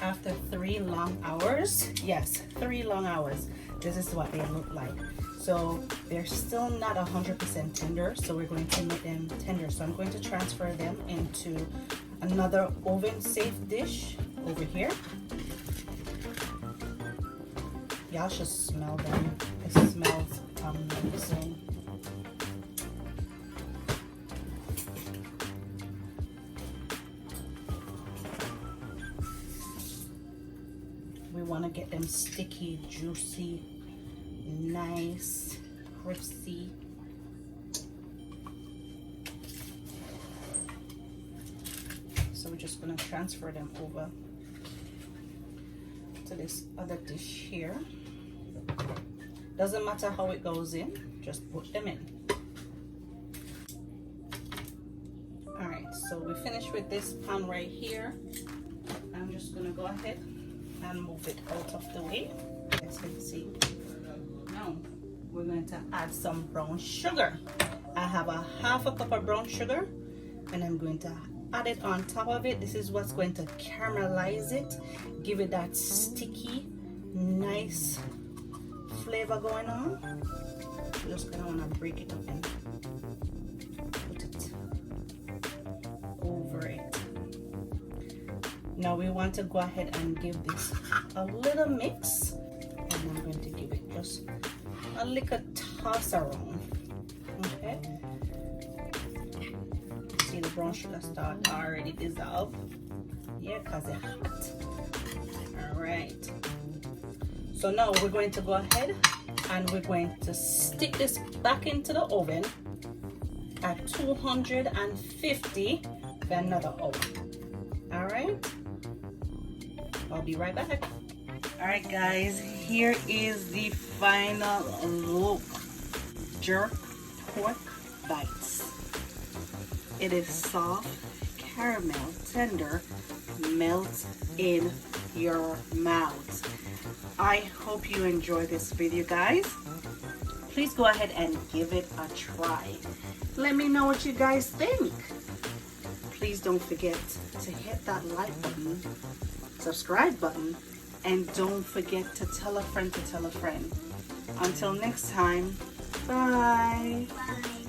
After 3 long hours, yes, 3 long hours, this is what they look like. So they're still not 100% tender, so we're going to make them tender. So I'm going to transfer them into another oven safe dish over here. Y'all should smell them. It smells amazing. We want to get them sticky, juicy, nice, crispy. So we're just going to transfer them over to this other dish here. Doesn't matter how it goes in, just put them in. All right, so we finished with this pan right here. I'm just going to go ahead and move it out of the way. As you can see, now we're going to add some brown sugar. I have a half a cup of brown sugar, and I'm going to add it on top of it. This is what's going to caramelize it, give it that sticky, nice flavor going on. You're just gonna want to break it up and put it over it. Now we want to go ahead and give this a little mix, and I'm going to give it just a little toss around. Okay, see the brown sugar start already dissolve. Yeah, because it's hot. All right, so now we're going to go ahead and we're going to stick this back into the oven at 250 for another hour. All right, I'll be right back. All right, guys, here is the final look. Jerk pork bites. It is soft, caramel, tender, melts in your mouth. I hope you enjoy this video, guys. Please go ahead and give it a try. Let me know what you guys think. Please don't forget to hit that like button, subscribe button, and don't forget to tell a friend to tell a friend. Until next time, bye. Bye.